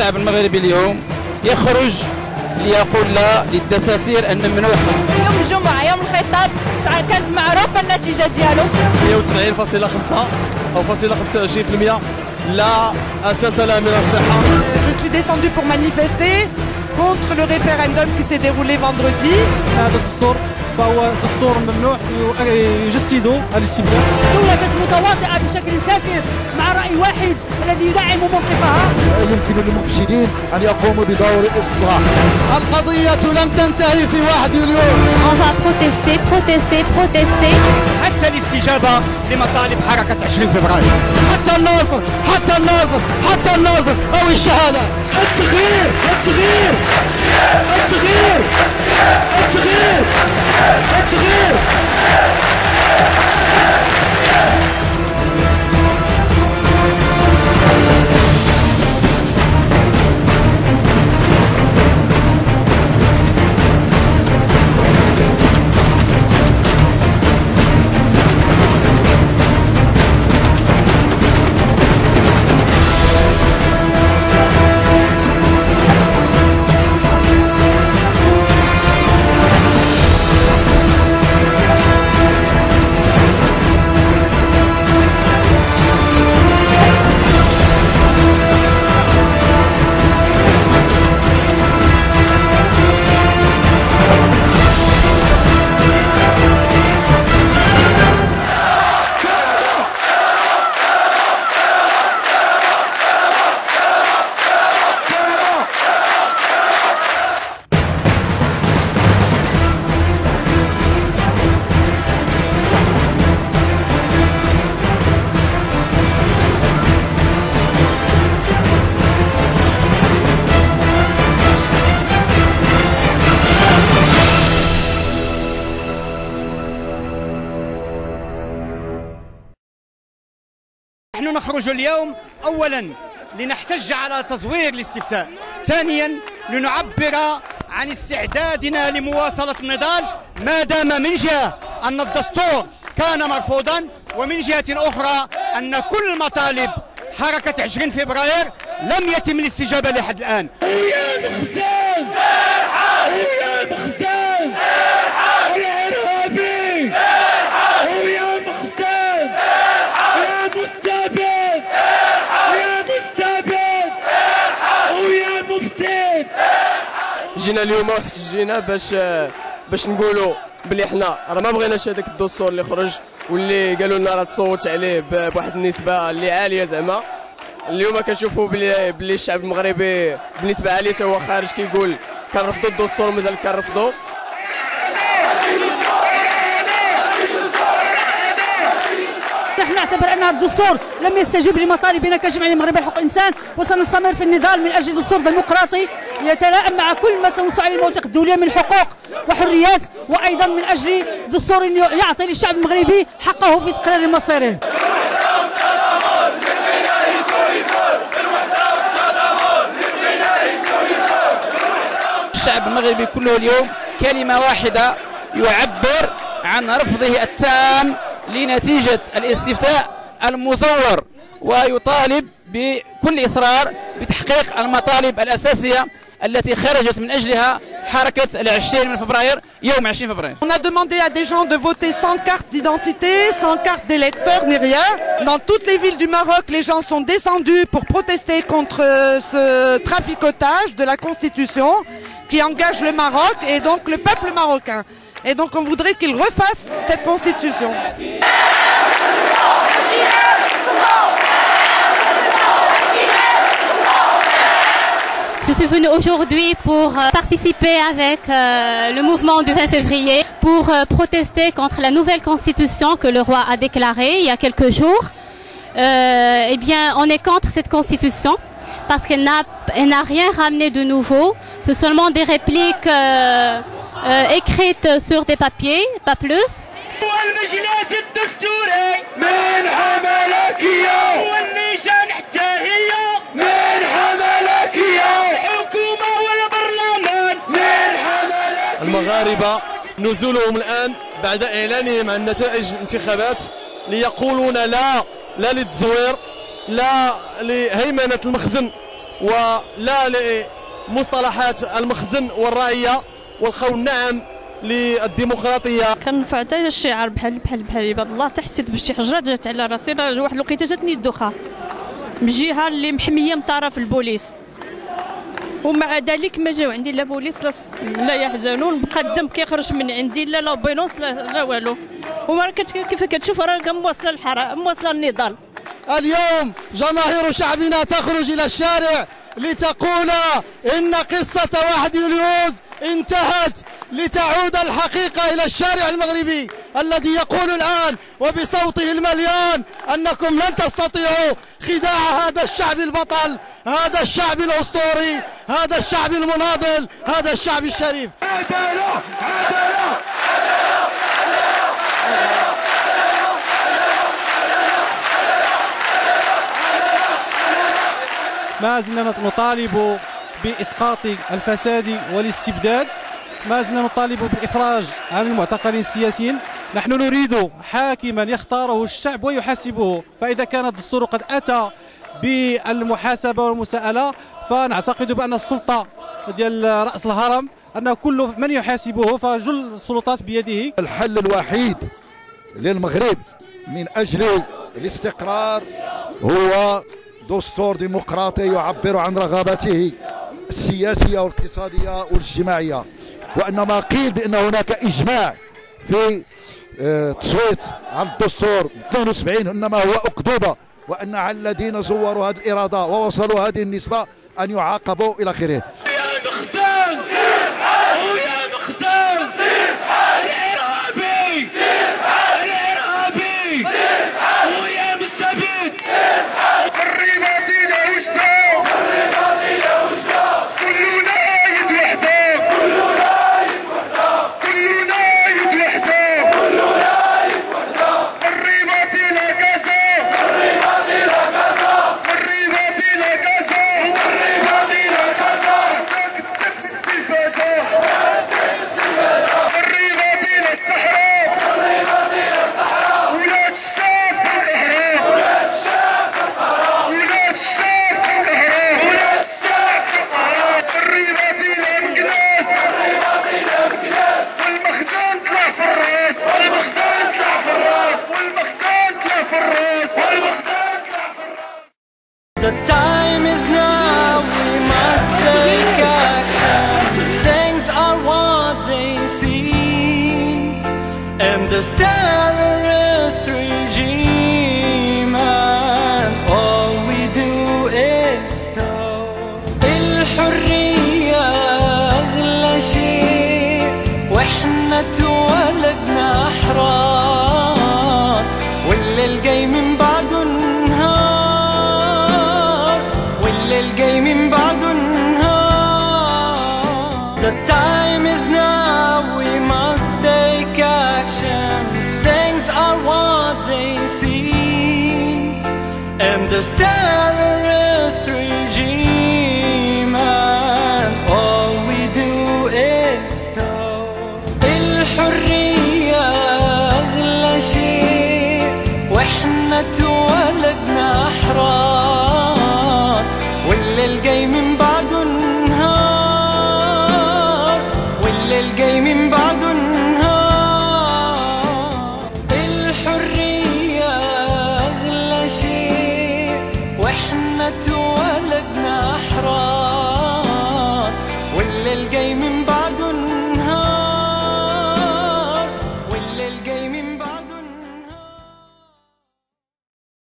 الشعب المغربي اليوم يخرج ليقول لا للدساتير الممنوحة. يوم الجمعة يوم الخطاب كانت معروفة النتيجة ديالو 92.5 أو 0.25% لا أساس لها من الصحة. Je suis descendu pour manifester contre le référendum qui s'est déroulé vendredi. هذا الدستور فهو دستور ممنوع يجسد الاستبداد. الدولة كانت متواطئة بشكل سافر مع رأي واحد الذي يدعم موقفها. يمكن للمفسدين أن يقوموا بدور الإصلاح. القضية لم تنتهي في 1 يوليو. On va protester. حتى الاستجابة لمطالب حركة 20 فبراير. حتى الناصر أو الشهادة. التغيير. نحن نخرج اليوم أولا لنحتج على تزوير الاستفتاء، ثانيا لنعبر عن استعدادنا لمواصلة النضال ما دام من جهة أن الدستور كان مرفوضا، ومن جهة أخرى أن كل مطالب حركة 20 فبراير لم يتم الاستجابة لحد الآن. ويا مخزن ويا مخزن الإرهابي ويا مخزن يا مستبد ويا مفسد. جينا اليوم احتجينا باش نقولوا بلي حنا راه ما بغيناش هذاك الدستور اللي خرج واللي قالوا لنا راه تصوت عليه بواحد النسبه اللي عاليه. زعما اليوم كنشوفوا بلي الشعب المغربي بنسبه عاليه حتى هو خارج كيقول كنرفضوا الدستور ومازال كنرفضوا. نحن نعتبر ان الدستور لم يستجب لمطالبنا كجمعيه مغربيه لحقوق الانسان، وسنستمر في النضال من اجل دستور ديمقراطي يتلائم مع كل ما تنص عليه المواثيق الدوليه من حقوق وحريات، وايضا من اجل دستور يعطي للشعب المغربي حقه في تقرير مصيره. الشعب المغربي كله اليوم كلمة واحدة يعبر عن رفضه التام لنتيجة الاستفتاء المزور، ويطالب بكل إصرار بتحقيق المطالب الأساسية التي خرجت من أجلها حركة 20 فبراير يوم 20 فبراير. On a demandé à des gens de voter sans carte d'identité, sans carte d'électeur ni rien. Dans toutes les villes du Maroc, les gens sont descendus pour protester contre ce traficotage de la Constitution qui engage le Maroc et donc le peuple marocain. Et donc on voudrait qu'il refasse cette Constitution. Je suis venue aujourd'hui pour participer avec le mouvement du 20 février pour protester contre la nouvelle constitution que le roi a déclarée il y a quelques jours. Eh bien, on est contre cette constitution parce qu'elle n'a rien ramené de nouveau. C'est seulement des répliques écrites sur des papiers, pas plus. المغاربة نزولهم الآن بعد إعلانهم عن نتائج الانتخابات ليقولون لا للتزوير، لا لهيمنة المخزن ولا لمصطلحات المخزن والرأية والقول نعم للديمقراطية. كنرفع حتى الشعار بحال عباد الله تحسد بشي حجرات جات على راسي. واحد الوقيته جاتني الدوخه من جهه اللي محميه من طرف البوليس، ومع ذلك ما جاو عندي لا بوليس لا يحزنون، بقى الدم كيخرج من عندي لا لابيلونس لا والو. وما كيف كتشوف راه مواصله الحراره مواصله النضال. اليوم جماهير شعبنا تخرج إلى الشارع لتقول إن قصة 1 يوليوز انتهت، لتعود الحقيقة إلى الشارع المغربي الذي يقول الآن وبصوته المليان أنكم لن تستطيعوا خداع هذا الشعب البطل، هذا الشعب الأسطوري، هذا الشعب المناضل، هذا الشعب الشريف. ما زلنا نطالب بإسقاط الفساد والاستبداد، ما زلنا نطالب بالإخراج عن المعتقلين السياسيين. نحن نريد حاكما يختاره الشعب ويحاسبه، فإذا كان الدستور قد أتى بالمحاسبة والمساءلة فنعتقد بأن السلطة ديال رأس الهرم أن كل من يحاسبه فجل السلطات بيده. الحل الوحيد للمغرب من أجل الاستقرار هو دستور ديمقراطي يعبر عن رغباته السياسية والاقتصادية والاجتماعية، وأن ما قيل بأن هناك إجماع في التصويت على الدستور 72 إنما هو أكذوبة، وأن على الذين زوروا هذه الإرادة ووصلوا هذه النسبة أن يعاقبوا إلى آخره. The time is now, we must take action. Things are what they seem, and the terrorist regime, and all we do is stop. الحرية أغلى شيء، وإحنا اتولدنا أحرار، والليل جاي من بعده النهار، والليل جاي من بعده النهار. The time is now, we must take action. Things are what they seem, and this terrorist regime